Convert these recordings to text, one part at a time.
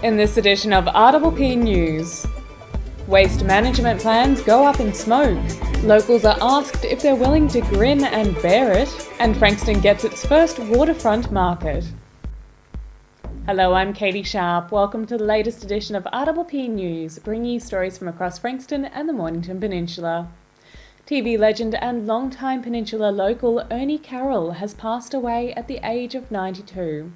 In this edition of RPP News, waste management plans go up in smoke, locals are asked if they're willing to grin and bear it, and Frankston gets its first waterfront market. Hello, I'm Catie Sharp. Welcome to the latest edition of RPP News, bringing you stories from across Frankston and the Mornington Peninsula. TV legend and longtime Peninsula local Ernie Carroll has passed away at the age of 92.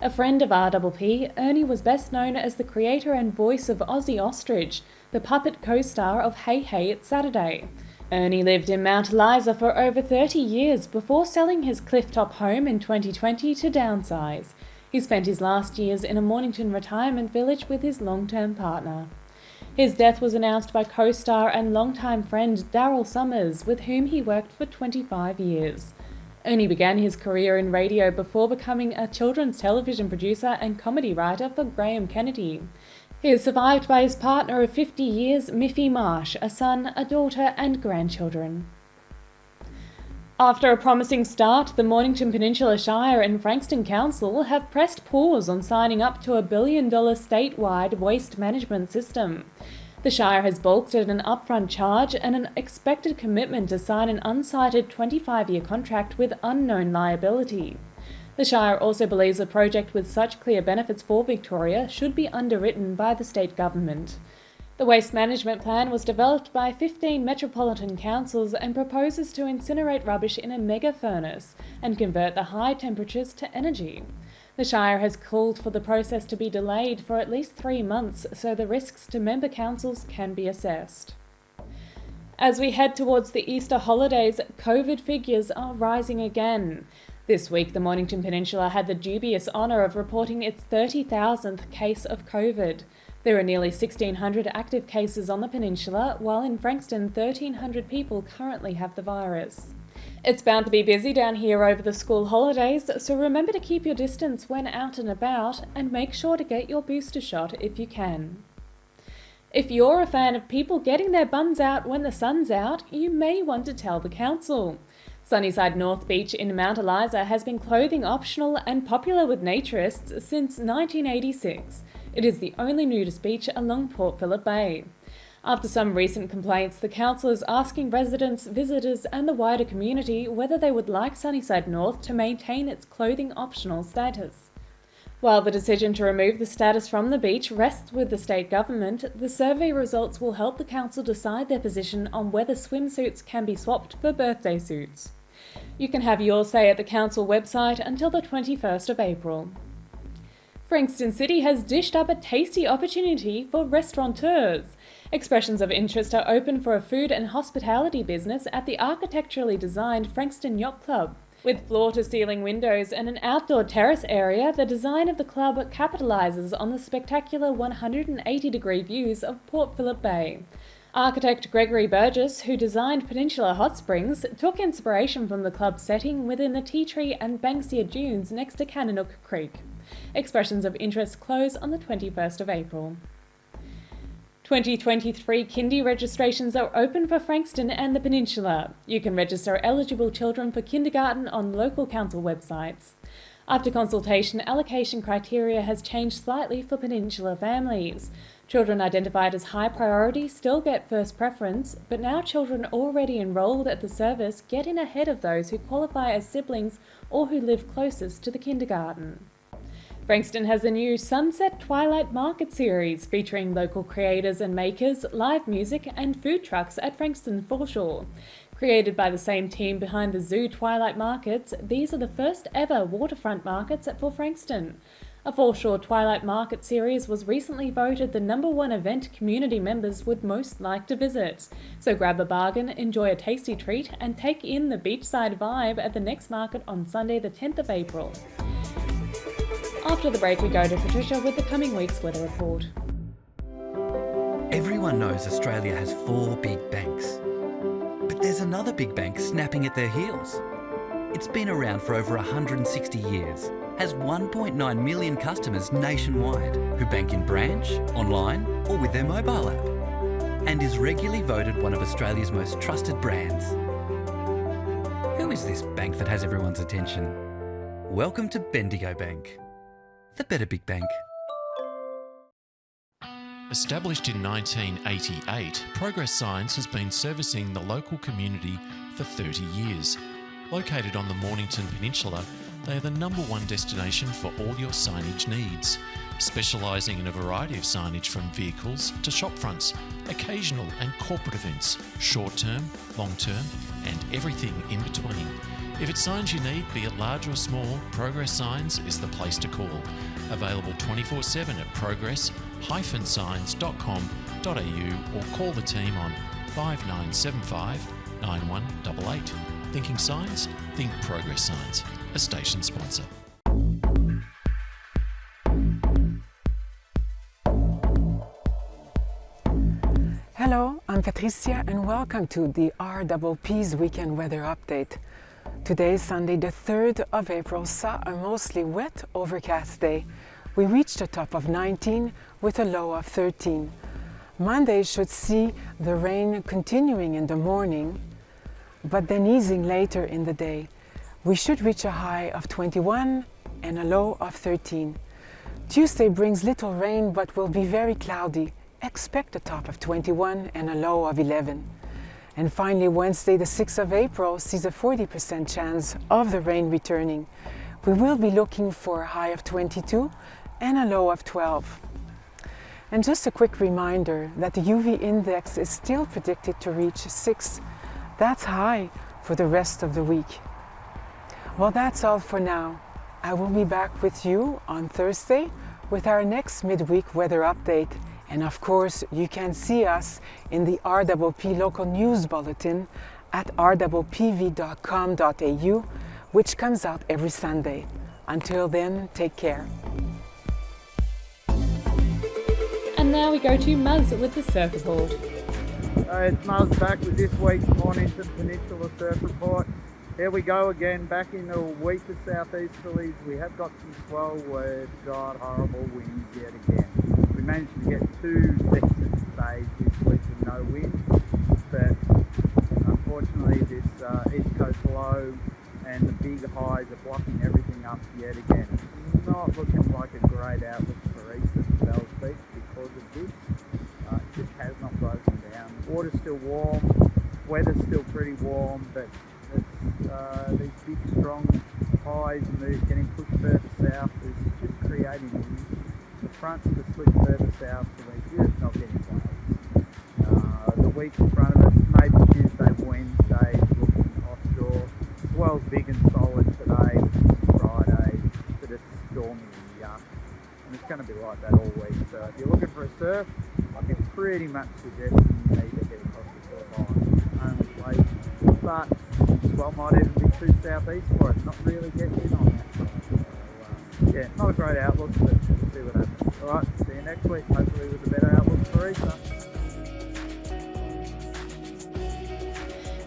A friend of RPP, Ernie was best known as the creator and voice of Ozzy Ostrich, the puppet co-star of Hey Hey It's Saturday. Ernie lived in Mount Eliza for over 30 years before selling his clifftop home in 2020 to downsize. He spent his last years in a Mornington retirement village with his long-term partner. His death was announced by co-star and longtime friend Daryl Summers, with whom he worked for 25 years. Ernie began his career in radio before becoming a children's television producer and comedy writer for Graham Kennedy. He is survived by his partner of 50 years, Miffy Marsh, a son, a daughter and grandchildren. After a promising start, the Mornington Peninsula Shire and Frankston Council have pressed pause on signing up to a $1 billion statewide waste management system. The Shire has balked at an upfront charge and an expected commitment to sign an unsighted 25-year contract with unknown liability. The Shire also believes a project with such clear benefits for Victoria should be underwritten by the state government. The waste management plan was developed by 15 metropolitan councils and proposes to incinerate rubbish in a mega furnace and convert the high temperatures to energy. The Shire has called for the process to be delayed for at least 3 months so the risks to member councils can be assessed. As we head towards the Easter holidays, COVID figures are rising again. This week, the Mornington Peninsula had the dubious honour of reporting its 30,000th case of COVID. There are nearly 1,600 active cases on the peninsula, while in Frankston 1,300 people currently have the virus. It's bound to be busy down here over the school holidays, so remember to keep your distance when out and about and make sure to get your booster shot if you can. If you're a fan of people getting their buns out when the sun's out, you may want to tell the council. Sunnyside North Beach in Mount Eliza has been clothing optional and popular with naturists since 1986. It is the only nudist beach along Port Phillip Bay. After some recent complaints, the council is asking residents, visitors and the wider community whether they would like Sunnyside North to maintain its clothing optional status. While the decision to remove the status from the beach rests with the state government, the survey results will help the council decide their position on whether swimsuits can be swapped for birthday suits. You can have your say at the council website until the 21st of April. Frankston City has dished up a tasty opportunity for restaurateurs. Expressions of interest are open for a food and hospitality business at the architecturally designed Frankston Yacht Club. With floor-to-ceiling windows and an outdoor terrace area, the design of the club capitalises on the spectacular 180-degree views of Port Phillip Bay. Architect Gregory Burgess, who designed Peninsula Hot Springs, took inspiration from the club's setting within the Tea Tree and Banksia Dunes next to Kannanook Creek. Expressions of interest close on the 21st of April. 2023 kindy registrations are open for Frankston and the Peninsula. You can register eligible children for kindergarten on local council websites. After consultation, allocation criteria has changed slightly for Peninsula families. Children identified as high priority still get first preference, but now children already enrolled at the service get in ahead of those who qualify as siblings or who live closest to the kindergarten. Frankston has a new Sunset Twilight Market series featuring local creators and makers, live music and food trucks at Frankston Foreshore. Created by the same team behind the Zoo Twilight Markets, these are the first ever waterfront markets for Frankston. A Foreshore Twilight Market series was recently voted the #1 event community members would most like to visit. So grab a bargain, enjoy a tasty treat and take in the beachside vibe at the next market on Sunday the 10th of April. After the break, we go to Patricia with the coming week's weather report. Everyone knows Australia has 4 big banks. But there's another big bank snapping at their heels. It's been around for over 160 years, has 1.9 million customers nationwide who bank in branch, online or with their mobile app, and is regularly voted one of Australia's most trusted brands. Who is this bank that has everyone's attention? Welcome to Bendigo Bank, the better big bank. Established in 1988, Progress Signs has been servicing the local community for 30 years. Located on the Mornington Peninsula, they are the #1 destination for all your signage needs, specialising in a variety of signage from vehicles to shop fronts, occasional and corporate events, short-term, long-term and everything in between. If it's signs you need, be it large or small, Progress Signs is the place to call. Available 24/7 at progress-signs.com.au or call the team on 5975 9188. Thinking signs? Think Progress Signs, a station sponsor. Hello, I'm Patricia and welcome to the RPP's Weekend Weather Update. Today, Sunday the 3rd of April, saw a mostly wet, overcast day. We reached a top of 19 with a low of 13. Monday should see the rain continuing in the morning, but then easing later in the day. We should reach a high of 21 and a low of 13. Tuesday brings little rain but will be very cloudy. Expect a top of 21 and a low of 11. And finally, Wednesday, the 6th of April, sees a 40% chance of the rain returning. We will be looking for a high of 22 and a low of 12. And just a quick reminder that the UV index is still predicted to reach 6. That's high for the rest of the week. Well, that's all for now. I will be back with you on Thursday with our next midweek weather update. And of course, you can see us in the RPP local news bulletin at rppv.com.au, which comes out every Sunday. Until then, take care. And now we go to Muzz with the surf report. It's Muzz back with this week's Mornington Peninsula Surf Report. Here we go again, back in the weaker southeasterlies. We have got some swell, we've got horrible winds yet again. We managed to get 2 decent days this week with no wind, but unfortunately this east coast low and the big highs are blocking everything up yet again. It's not looking like a great outlook for eastern Bells Beach because of this. It just has not broken down. Water's still warm, weather's still pretty warm, but it's, these big strong highs getting pushed further south is just creating wind. The fronts to slip further south, so we're just not getting waves. The week in front of us, maybe Tuesday, Wednesday, looking offshore. Swell's big and solid today, Friday, but it's stormy and yuck. And it's going to be like that all week. So if you're looking for a surf, I can pretty much suggest you need to get across the surf island. Only place. But swell might even be too southeast for it, not really getting in on that side. So, yeah, not a great outlook, but we'll see what happens. Alright, see you next week, hopefully with a better outlook for Easter.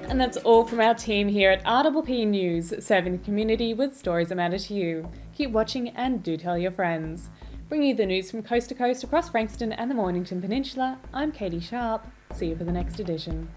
And that's all from our team here at RPP News, serving the community with stories that matter to you. Keep watching and do tell your friends. Bringing you the news from coast to coast across Frankston and the Mornington Peninsula, I'm Catie Sharp. See you for the next edition.